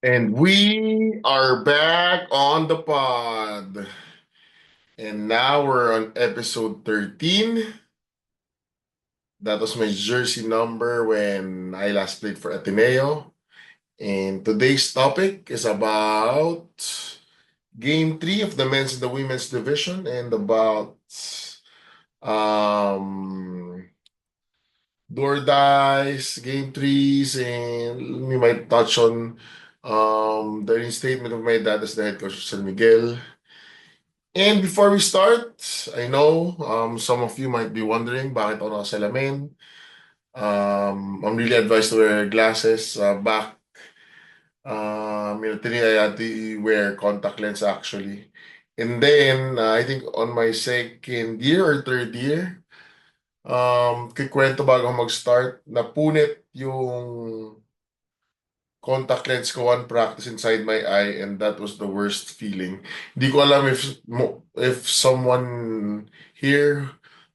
And we are back on the pod. And now we're on episode 13. That was my jersey number when I last played for Ateneo. And today's topic is about game three of the men's and the women's division and about um door dice, game threes, and we might touch on the reinstatement of my dad as the head coach of San Miguel. And before we start, I know some of you might be wondering bakit ako nakasalamin. I'm really advised to wear glasses. Back, I had to wear contact lens actually. And then, I think on my second year or third year, kikwento bago ako mag-start, napunit yung contact lens ko one practice inside my eye and that was the worst feeling. Hindi ko alam if someone here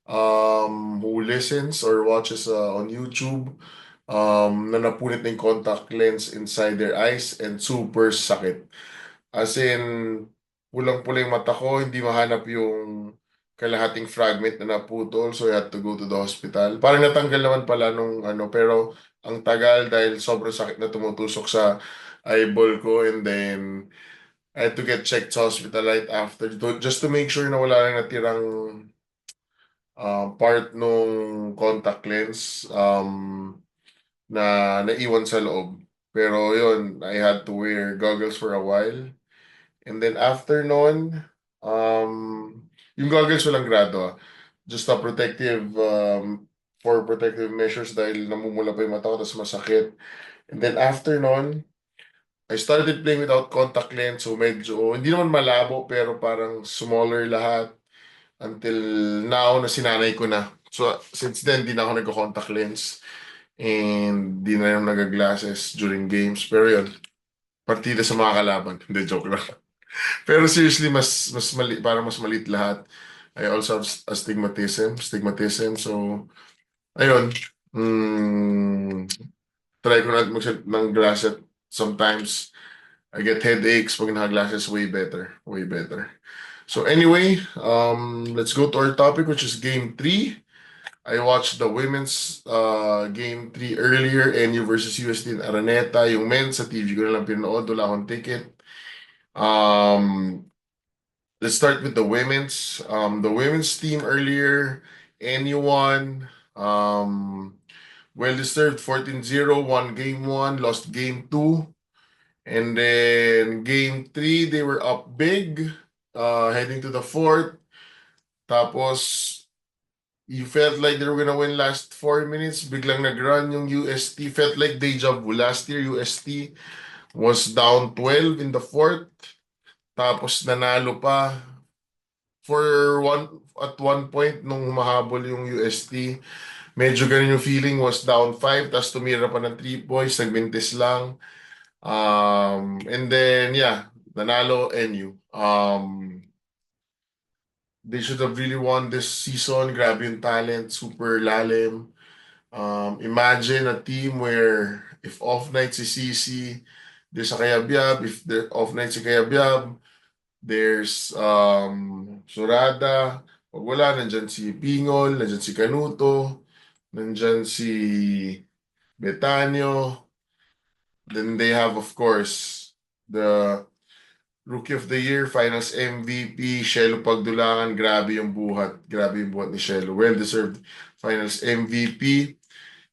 who listens or watches on YouTube na napunit ng contact lens inside their eyes and super sakit. As in, pulang-pula yung mata ko, hindi mahanap yung kalahating fragment na naputol, so I had to go to the hospital. Parang natanggal naman pala nung ano, pero ang tagal dahil sobrang sakit na tumutusok sa eyeball ko and then I had to get checked sa hospital right after just to make sure na wala lang natirang part nung contact lens na naiwan sa loob. Pero yun, I had to wear goggles for a while. And then after nun, um, yung goggles walang grado. Just a protective, for protective measures dahil namumula pa yung mata ko tapos masakit. And then after nun, I started playing without contact lens. So medyo, hindi naman malabo pero parang smaller lahat until now na sinanay ko na. So since then, di na ako nagko-contact lens and di na yung nag-glasses during games. Pero yun, partida sa mga kalaban. Hindi, joke lang. Pero seriously, mas mali, parang mas malit lahat. I also have astigmatism. So, ayun. Mm, try ko na mag ng glasses sometimes. I get headaches pag naka-glasses, way better. Way better. So anyway, let's go to our topic, which is game three. I watched the women's game 3 earlier, NU versus USD in Araneta. Yung men's sa TV ko na lang pinanood, wala akong ticket. Um, let's start with the women's. The women's team earlier, anyone, well deserved 14-0, won game one, lost game two. And then game three, they were up big, heading to the fourth. Tapos, you felt like they were gonna win last 4 minutes. Biglang nag-run yung UST. Felt like deja vu. Last year, UST was down 12 in the fourth. Tapos nanalo pa for one point nung mahabol yung UST, medyo ganun yung feeling, was down 5 tapos tumira pa ng 3 points, nagbintis lang. And then yeah, nanalo NU. They should have really won this season. Grabe yung talent, super lalim. Imagine a team where if off night si CC, there's a Kayabyab. If the off night si Kayabyab, there's Surada. Pag wala, nandyan si Pingol, nandyan si Canuto, nandyan si Betanio. Then they have, of course, the Rookie of the Year, Finals MVP, Shelo Pagdulangan. Grabe yung buhat. Grabe yung buhat ni Shelo. Well-deserved Finals MVP.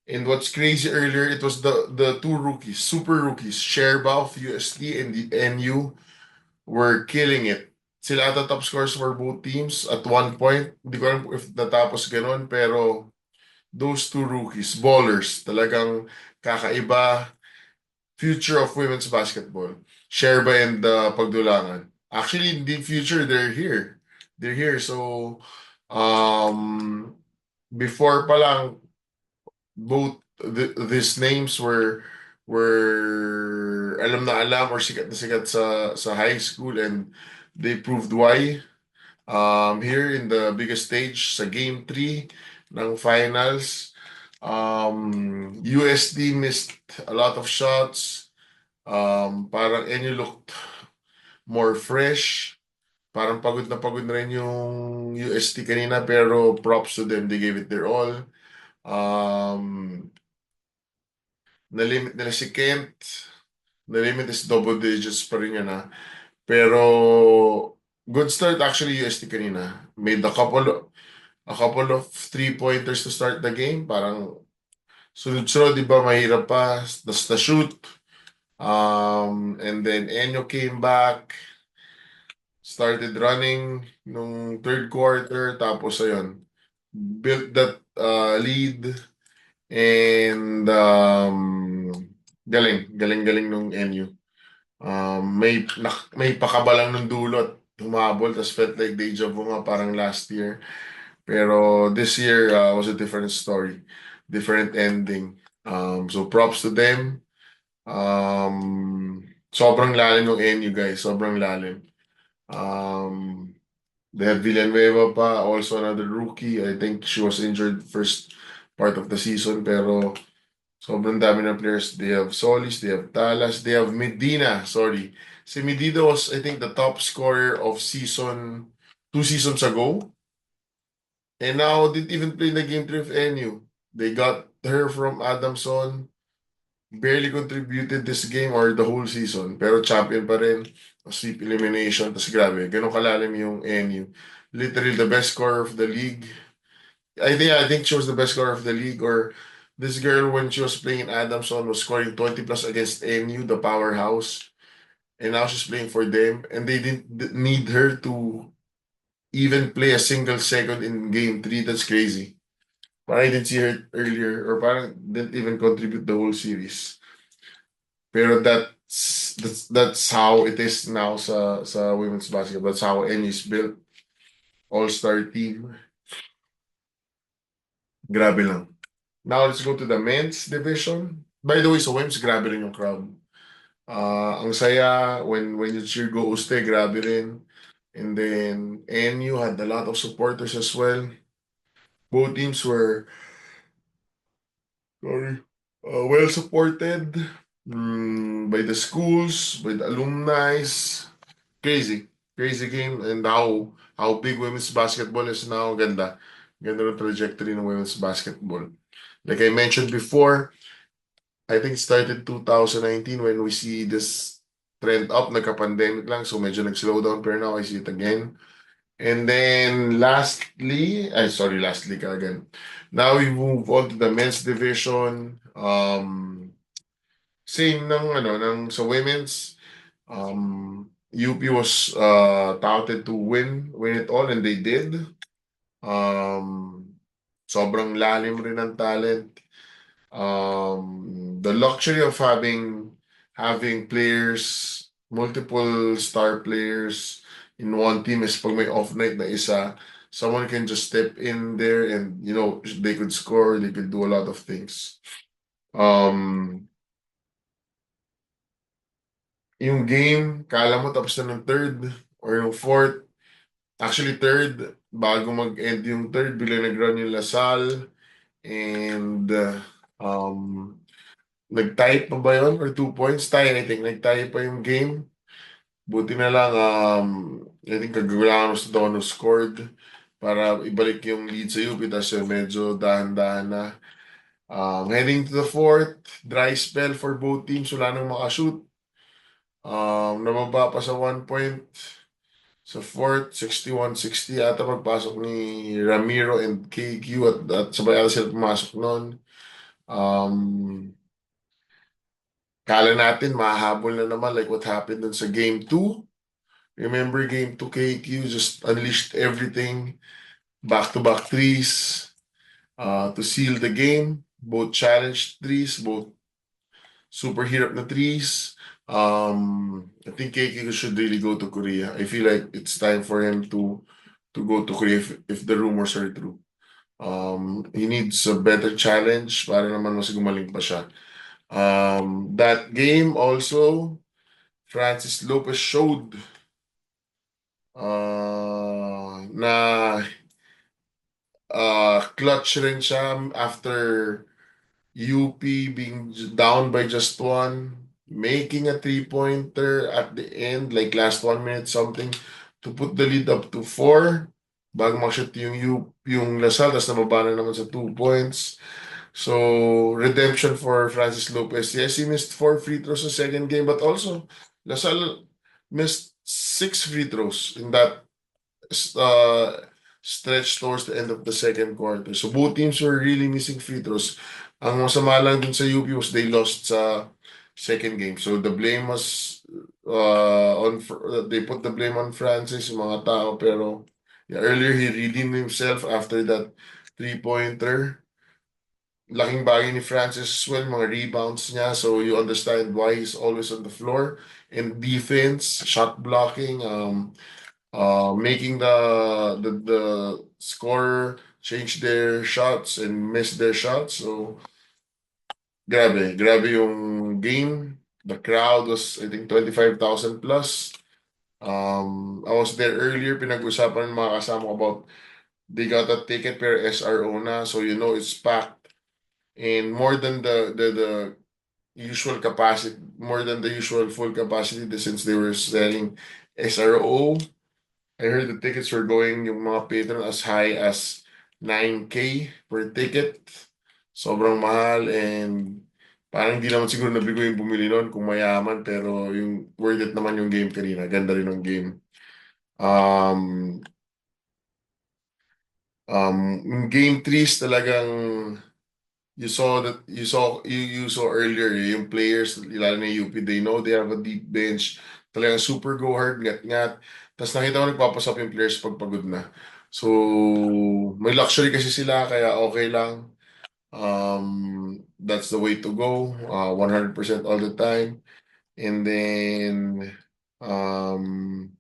And what's crazy earlier, it was the two rookies, super rookies, Sherba of USD and the NU were killing it. Sila ata top scores for both teams at one point. Hindi ko alam if natapos ganun, pero those two rookies, ballers, talagang kakaiba. Future of women's basketball. Sherba and Pagdulangan. Actually, in the future, they're here. They're here. So, before pa lang, both these names were alam na alam or sikat na sikat sa high school and they proved why here in the biggest stage sa game 3 ng finals. USD missed a lot of shots. Parang NU looked more fresh. Parang pagod na rin yung UST kanina pero props to them. They gave it their all. Um, nalimit nila si Kent. Nalimit is double digits pa rin yan, pero good start actually UST kanina. Made a couple of three-pointers to start the game. Parang sunod-sunod, di ba, mahirap pa. Tapos the shoot. And then Enyo came back, started running nung third quarter. Tapos ayun, built that lead. And galing nung NU. May pakabalang ng dulot, humabol, tas felt like deja vu nga parang last year. Pero this year was a different story, different ending. So props to them. Sobrang lalim ng NU guys, sobrang lalim. Um, they have Villanueva pa, also another rookie. I think she was injured first part of the season, pero sobrang dami ng players. They have Solis, they have Talas, they have Medina. Sorry. Si Medina was, I think, the top scorer of 2 seasons ago. And now didn't even play the game 3 of NU. They got her from Adamson. Barely contributed this game or the whole season. Pero champion pa rin. Sweep elimination. Tapos grabe, ganun kalalim yung NU. Literally the best scorer of the league. I think she was the best scorer of the league. Or this girl, when she was playing in Adamson, was scoring 20 plus against NU, the powerhouse. And now she's playing for them. And they didn't need her to even play a single second in game 3. That's crazy. Parang I didn't see her earlier, or parang didn't even contribute the whole series. Pero that's how it is now sa women's basketball. That's how NU is built. All-star team. Grabe lang. Now let's go to the men's division. By the way, sa women's, grabe rin yung crowd. Ang saya when you cheer Go Uste, grabe rin. And then NU had a lot of supporters as well. Both teams were, sorry, well supported by the schools, by the alumni. Crazy. Crazy game, and how big women's basketball is now. Ganda. Ganda ng trajectory ng women's basketball. Like I mentioned before, I think it started 2019 when we see this trend up. Nagka-pandemic lang, so medyo nag-slow down, pero now I see it again. And then lastly again. Now we move on to the men's division. Same ng sa women's. UP was touted to win it all, and they did. Sobrang lalim rin ng talent. The luxury of having players, multiple star players in one team is pag may off night na isa, someone can just step in there and they could score, they could do a lot of things. Yung game, kala mo tapos na ng third or yung fourth. Actually, third, bago mag-end yung third, bigla nag-run yung Lasal. And nag-tie pa ba yun? Or 2 points? Tie, I think. Nag-tie pa yung game. Buti na lang, I think kagagulangan sa Dono scored para ibalik yung lead sa UP. Tapos yun, medyo dahan-dahan na. Heading to the fourth, dry spell for both teams. Wala nang makashoot. Nababa pa sa 1 point. Sa fourth, 61-60 ata pagpasok ni Ramiro and KQ at sabay ata sila pumasok noon. Kala natin mahahabol na naman like what happened dun sa game 2. Remember game 2, KQ just unleashed everything. Back-to-back threes to seal the game. Both challenged threes, both super hirap na threes. I think KQ should really go to Korea. I feel like it's time for him to go to Korea if the rumors are true. He needs a better challenge para naman mas gumaling pa siya. That game also, Francis Lopez showed na clutch rin siya after UP being down by just one. making a three-pointer at the end, like last 1 minute something, to put the lead up to four, bago mag-shoot yung Lasal, tapos nababa na naman sa 2 points. So, redemption for Francis Lopez. Yes, he missed four free throws sa second game, but also, Lasal missed six free throws in that uh, stretch towards the end of the second quarter. So both teams were really missing free throws. Ang masama lang dun sa UP was they lost sa second game. So the blame was they put the blame on Francis, yung mga tao, pero yeah, earlier he redeemed himself after that three-pointer. Laking bagay ni Francis as well, mga rebounds niya. So you understand why he's always on the floor. And defense, shot blocking, making the scorer change their shots and miss their shots. So grabe yung game. The crowd was, I think, 25,000 plus. I was there earlier, pinag-usapan ng mga kasama ko about they got a ticket per SRO na, so you know it's packed and more than the usual capacity, more than the usual full capacity, since they were selling SRO. I heard the tickets were going yung mga patron as high as 9K per ticket. Sobrang mahal and parang hindi naman siguro nabigo yung bumili nun kung mayaman, pero yung worth it naman yung game kanina. Ganda rin ng game. Um, yung game 3 talagang you saw earlier yung players lalo na yung UP, they know they have a deep bench, talagang super go hard, ngat-ngat, tapos nakita ko nagpapasap yung players pag pagod na, so may luxury kasi sila kaya okay lang. That's the way to go, 100% all the time. And then um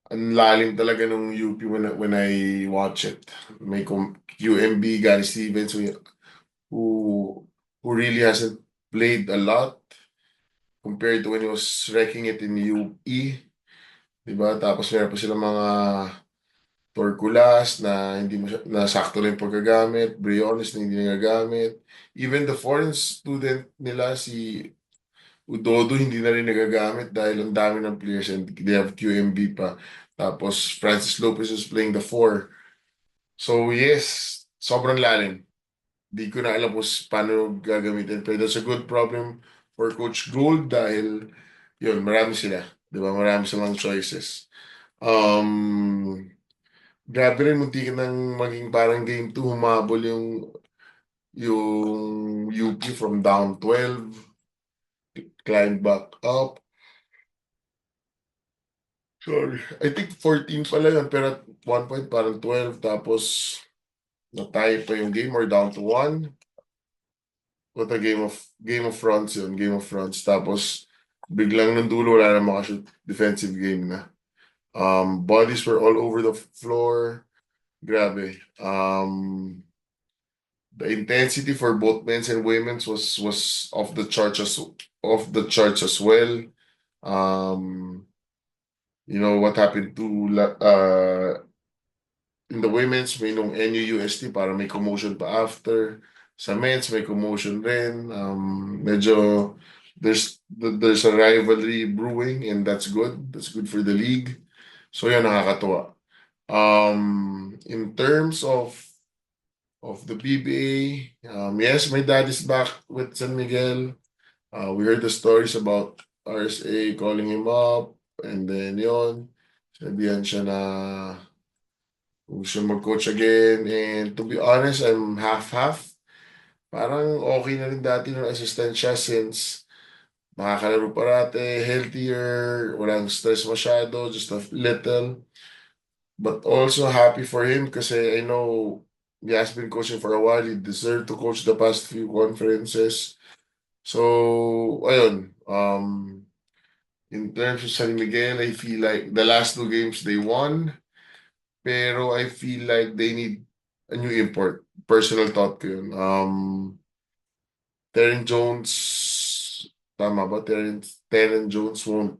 ang lalim talaga nung UP when I watch it. May QMB, Gary Stevens, who who really hasn't played a lot compared to when he was wrecking it in UE, 'di ba? Tapos meron pa sila mga Torculas na hindi mo na sakto lang yung paggagamit, Briones na hindi nagagamit. Even the foreign student nila si Udodo hindi na rin nagagamit dahil ang dami ng players and they have QMB pa. Tapos Francis Lopez is playing the four. So yes, sobrang lalim. Di ko na alam kung paano gagamitin. Pero that's a good problem for Coach Gould dahil yun, marami sila. Di ba? Marami silang choices. Um, Grabe rin, munti nang maging parang game 2, humabol yung UP from down 12, climb back up. Sorry. I think 14 pala yun, pero at one point parang 12, tapos na-tie pa yung game or down to 1. What a Game of Thrones yun, Game of Thrones. Tapos biglang nung dulo wala na makashoot, defensive game na. Bodies were all over the floor. Grabe. The intensity for both men's and women's was off the charts as well. Um, you know what happened to in the women's, may nung NUUST para may commotion pa after. Sa men's may commotion rin. Medyo there's a rivalry brewing and that's good. That's good for the league. So yan, nakakatuwa. In terms of the PBA, yes, my dad is back with San Miguel. We heard the stories about RSA calling him up and then yon, sabihan siya na gusto mag-coach again, and to be honest, I'm half-half. Parang okay na rin dati nung assistant siya since makakalaro parate, healthier, walang stress masyado, just a little. But also happy for him kasi I know he has been coaching for a while. He deserved to coach the past few conferences. So, ayun. In terms of San Miguel, I feel like the last two games they won. Pero I feel like they need a new import. Personal thought ko yun. Terren Jones, tama ba? Terren Jones won't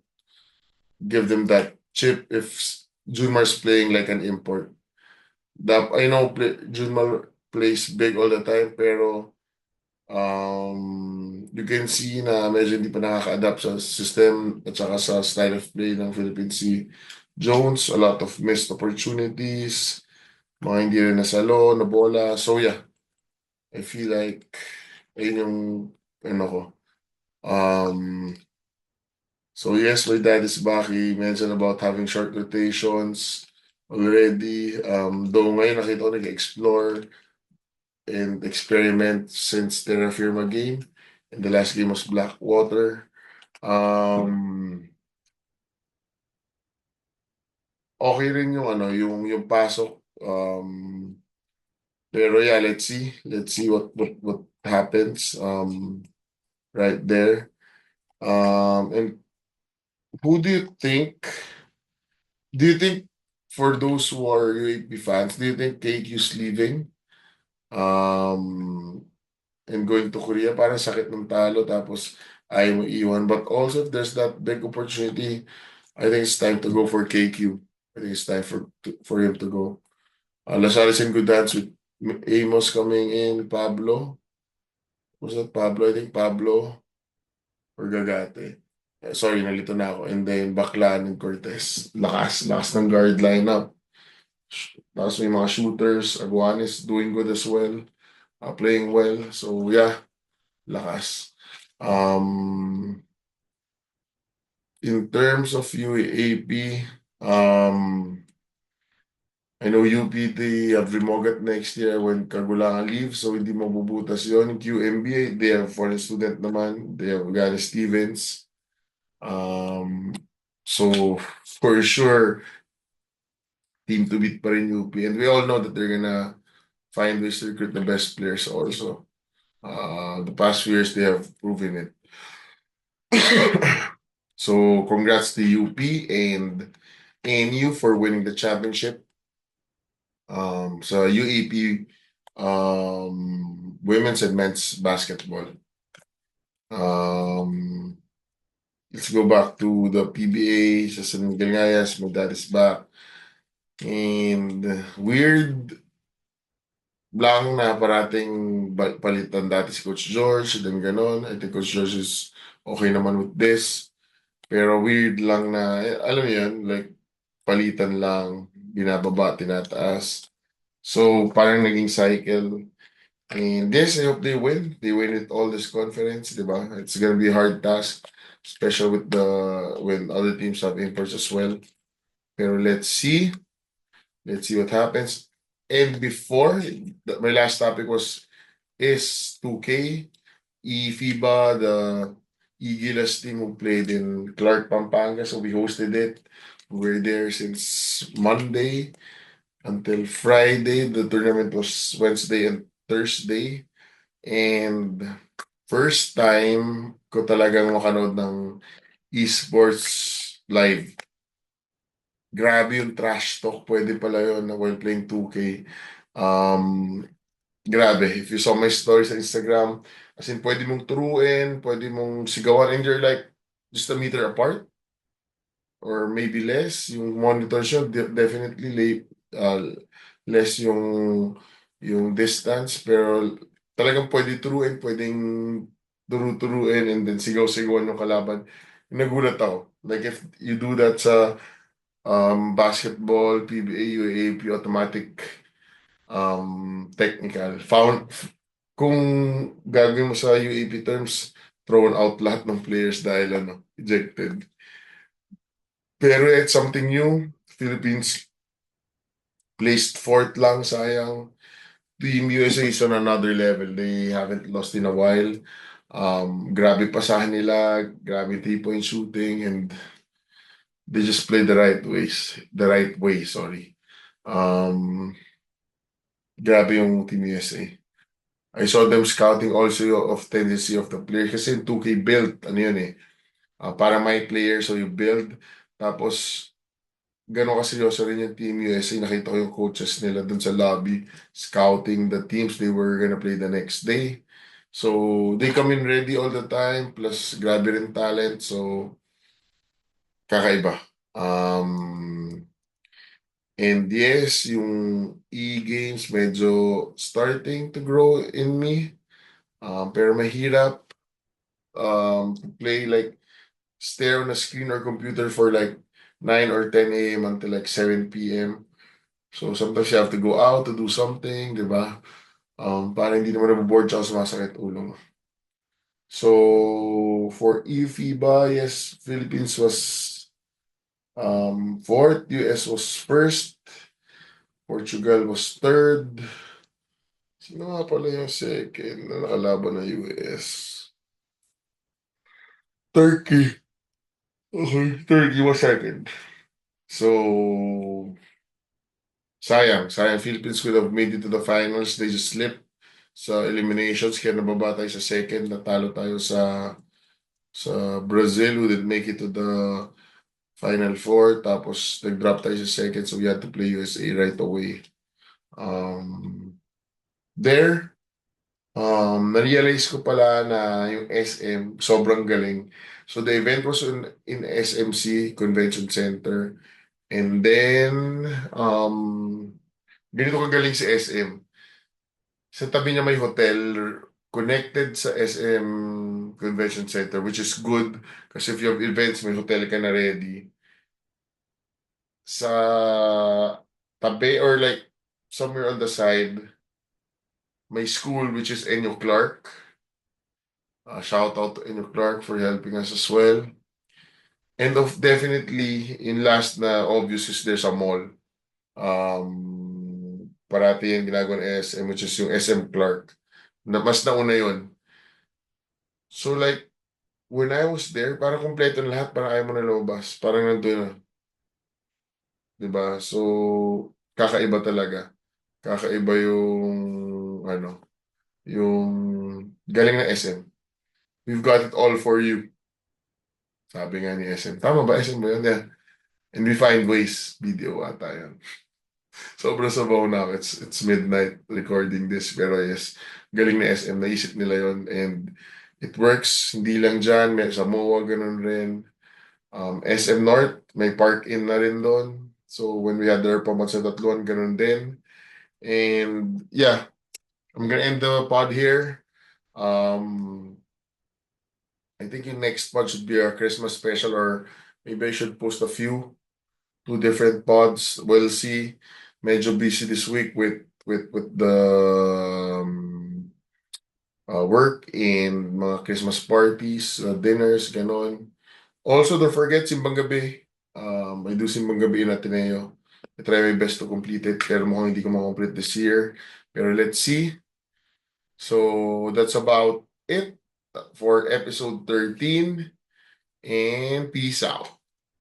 give them that chip if Junmar's playing like an import. I know Junmar plays big all the time, pero you can see na medyo hindi pa nakaka-adapt sa system at saka sa style of play ng Philippines si Jones. A lot of missed opportunities, mga hindi rin nasalo, na bola. So yeah, I feel like ayun yung ano ko. Um, so yes, my dad is back. He mentioned about having short rotations already. Though ngayon nakita ko nag-explore and experiment since Terra Firma game. And the last game was Blackwater. Okay rin yung ano, yung pasok. Pero yeah, let's see. Let's see what happens right there. And who do you think for those who are UAP fans, do you think KQ's leaving? Um and going to Korea, parang sakit ng talo tapos ayaw mo iwan. But also if there's that big opportunity, I think it's time to go for KQ. I think it's time for him to go. Lasal is in good hands with Amos coming in, Pablo. Was that Pablo? I think Pablo or Gagate. Sorry, nalito na ako. And then Baclan and Cortez. Lakas ng guard lineup. Tapos may mga shooters. Aguan is doing good as well. Playing well. So yeah, lakas. Um, in terms of UAP, I know UPT have Rimogat next year when Kagulangan leaves, so hindi mabubutas yon. QMB, they have foreign student naman. They have Gary Stevens. Um, so for sure, team to beat pa rin UP. And we all know that they're gonna find ways to recruit the best players also. The past few years, they have proven it. So congrats to UP and ANU for winning the championship. So UAP women's and men's basketball. Um, let's go back to the PBA. Sa San Miguel Ngayas, my dad is back. And weird lang na parating palitan dati si Coach George, then ganon. I think Coach George is okay naman with this. Pero weird lang na, alam mo yun, like, palitan lang, binababa, tinataas. So, parang naging cycle. And yes, I hope they win. They win it all this conference, di ba? It's gonna be a hard task, especially with when other teams have imports as well. Pero let's see. Let's see what happens. And before, my last topic is 2K, FIBA, the Eagles team who played in Clark, Pampanga. So we hosted it. We were there since Monday until Friday. The tournament was Wednesday and Thursday. And first time ko talagang makanood ng esports live. Grabe yung trash talk. Pwede pala yun na while playing 2K. Um, Grabe. If you saw my stories sa Instagram, as in, pwede mong turuin, pwede mong sigawan, and you're like just a meter apart or maybe less. Yung monitor siya, definitely less yung distance, pero talagang pwede turuin, pwedeng turu-turuin and then sigaw-sigawan yung kalaban. Nagulat ako. Like if you do that sa basketball, PBA, UAAP, automatic technical. Kung gagawin mo sa UAP terms, thrown out lahat ng players dahil ejected. Pero it's something new. Philippines placed fourth lang, sayang. Team USA is on another level. They haven't lost in a while. Grabe pasahan nila, grabe 3-point shooting, and they just play the right way, sorry. Grabe yung Team USA. I saw them scouting also of tendency of the player kasi yung 2K build, ano yun eh, para may player so you build. Tapos, gano'n kaseryoso rin yung Team USA. Nakita ko yung coaches nila dun sa lobby, scouting the teams they were gonna play the next day. So, they come in ready all the time, plus grabe rin talent, so kakaiba. And yes, yung e-games medyo starting to grow in me. Pero mahirap. to play, like stare on a screen or computer for like 9 or 10 a.m. until like 7 p.m. So sometimes you have to go out to do something, di ba? Para hindi naman naboboard tsaka sumasakit ulo mo. So for EFIBA, yes, Philippines was fourth, US was first, Portugal was third. Sino nga pala yung second na nakalaban ng US? Turkey. Okay, Turkey was second. So, sayang. Philippines could have made it to the finals. They just slipped sa eliminations. Kaya nababa tayo sa second. Natalo tayo sa Brazil, who didn't make it to the Final Four. Tapos, nag-drop tayo sa second. So, we had to play USA right away. There, na-realize ko pala na yung SM, sobrang galing. So, the event was in SMC, Convention Center. And then, ganito kagaling si SM. Sa tabi niya may hotel connected sa SM Convention Center, which is good kasi if you have events, may hotel ka na ready. Sa tabi or like somewhere on the side, may school which is Enyo Clark. Shout out to Enyo Clark for helping us as well. And of definitely, in last na obvious is there's a mall. Parati yung ginagawa ng SM, which is yung SM Clark. Mas nauna yun. So like, when I was there, parang kompleto na lahat, parang ayaw mo na lumabas. Parang nandun na. Diba? So, kakaiba talaga. Kakaiba yung, ano, yung galing ng SM. We've got it all for you. Sabi nga ni SM. Tama ba? SM ba yun? Yeah. And we find ways. Video ata yun. Sobrang sabaw na ako. It's midnight recording this. Pero yes, galing na SM. Naisip nila yon and it works. Hindi lang dyan. May sa MOA, ganun rin. SM North, may park-in na rin doon. So when we had our Pamat sa Tatluan, ganun din. And yeah, I'm gonna end the pod here. I think yung next pod should be a Christmas special, or maybe I should post a few. Two different pods. We'll see. Medyo busy this week with the work and mga Christmas parties, dinners, ganon. Also, don't forget Simbang Gabi. I do Simbang Gabi in Ateneo. I try my best to complete it. Pero mukhang hindi ko ma-complete this year. Pero let's see. So, that's about it for episode 13. And peace out.